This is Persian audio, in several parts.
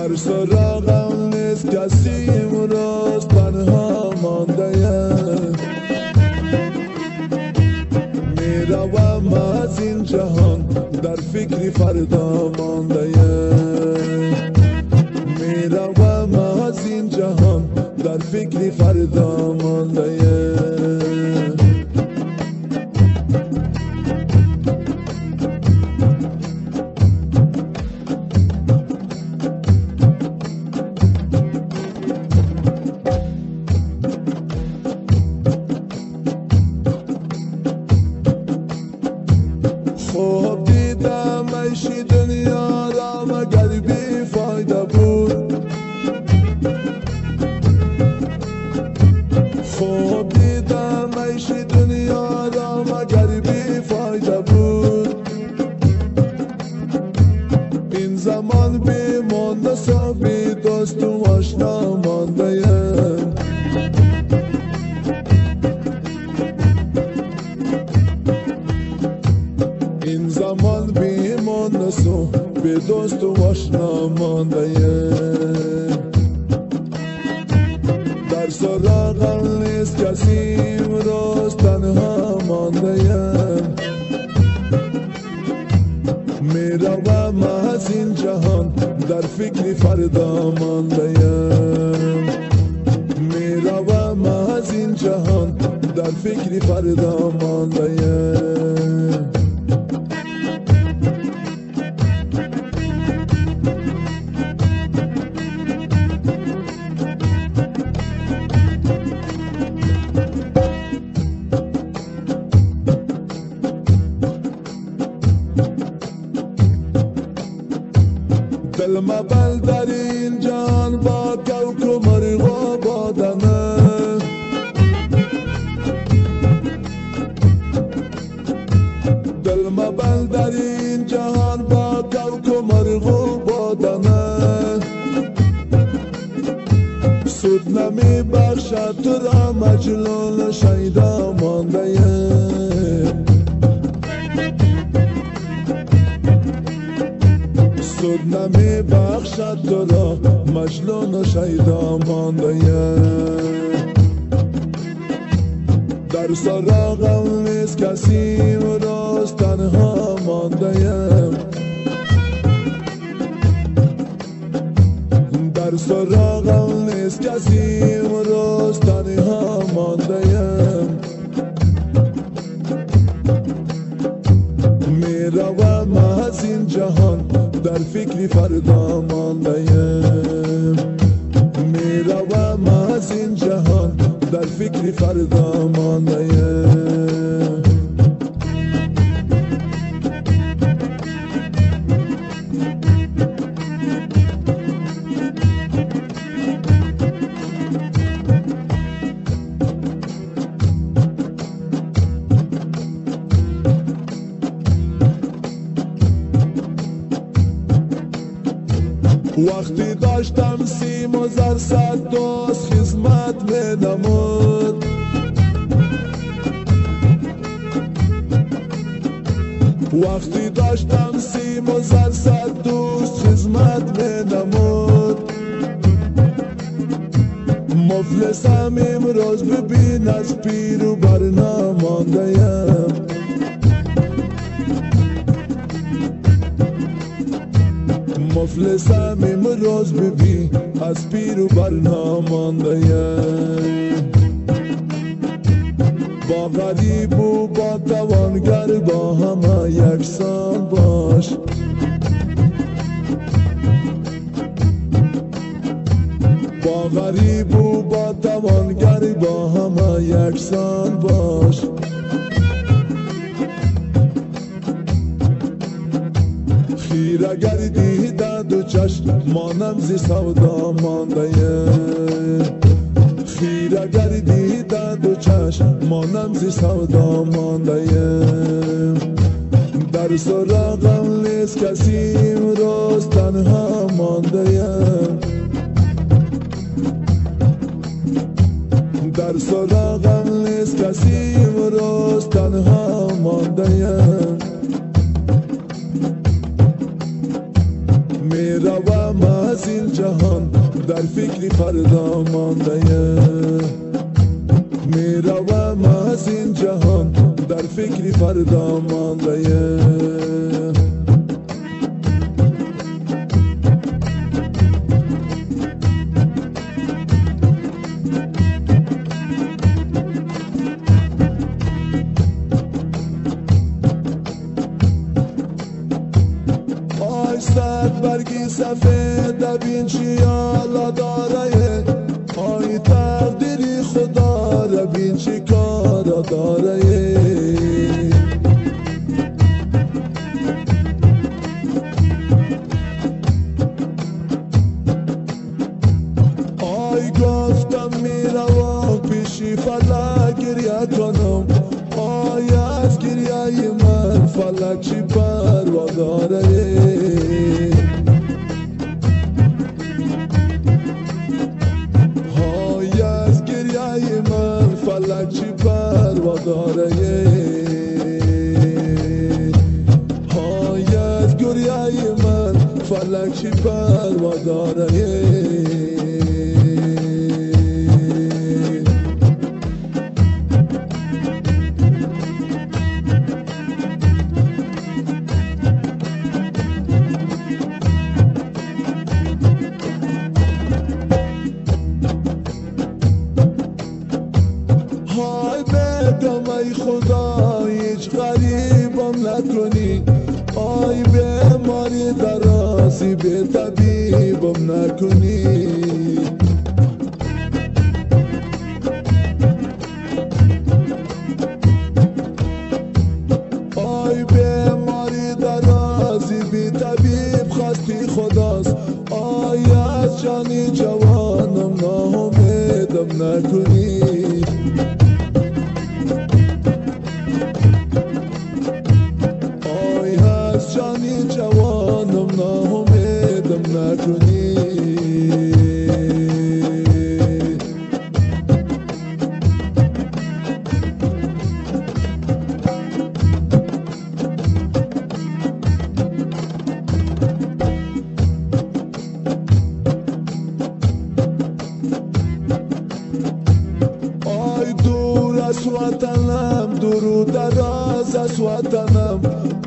در سراغم نیست کسی امروز تنها مانده‌ام. میروم از این جهان در فکر فردا مانده‌ام. میروم از این جهان در فکر فردا مانده‌ام. خوب دیدم عیش دنیا را مگر بی فایده بود. خوب دیدم عیش دنیا را مگر بی فایده بود. این زمان بی مانده و بی دوست و آشنا مانده‌ام. این زمان بی مانده و بی دوست و آشنا مانده‌ام. در سراغم نیست کسی امروز تنها مانده‌ام. میروم از این جهان در فکر فردا مانده‌ام. میروم از این جهان در فکر فردا مانده‌ام. دل مبل در این جهان با کوک و مرغ و بادمه. دل مبل در این جهان با کوک و مرغ و بادمه. سود نمی بخشد تو را مجنون شیدا مانده‌ام. سود نمی بخشد تو را مجنون و شیدا مانده‌ام. در سراغم نیست کسی امروز تنها مانده‌ام. در سراغم نیست کسی امروز تنها مانده‌ام. میروم از این جهان در فکر فردا مانده‌ام. میروم از این جهان در فکر فردا مانده‌ام. وقتی داشتم سیم و زر صد دوست خدمت می نمود. وقتی داشتم سیم و زر صد دوست خدمت می نمود. مفلسم امروز ببین از پیر و برنا مانده‌ام. مفلسم امروز ببین از پیر و برنا مانده‌ام. با غریب و با توانگر با همه یکسان باش. با غریب و با توانگر با همه یکسان باش. خیره گردی در دو چشم مانم زی سودا مانده‌ام. خیره گردی در دو چشم مانم زی سودا مانده‌ام. در سراغم نیست کسی امروز تنها مانده‌ام. در سراغم نیست کسی امروز تنها مانده‌ام. میروم از از این جهان در فکری فردا مانده میروم از این جهان در فکری فردا مانده صد برگی سفید بین چی حالا داره آی تقدیری خدا را بین چی کارا داره آی گفتم میروم پیشی فلک گریه کنم آی از گریه من فلک چی پروا داره فلک چی پروا داره های از گریه من فلک چی پروا داره ای خدا هیچ غریبم نکنی آی بیماری درازی به طبیبم نکنی آی بیماری درازی به طبیب خواستی خداست آی از جانی جوانم ناامیدم نکنی جانی جوانم ناامیدم نکنی آی دور از وطنم دور دراز از وطنم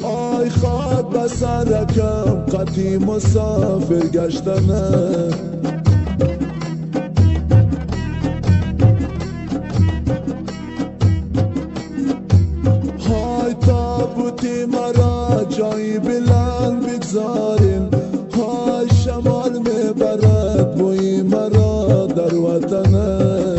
آی خواد به سرکم قطعی مسافر گشتنم های تابوتی مرا جایی بلند بگذارین های شمال میبرد بوی مرا در وطنم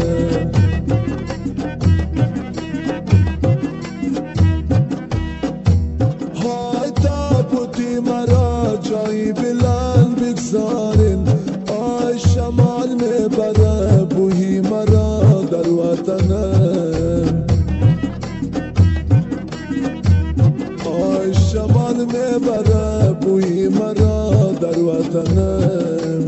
مرا جایی بلند بگذارین آی شمال میبره بوی مرا در وطنم آی شمال میبره بوی مرا در وطنم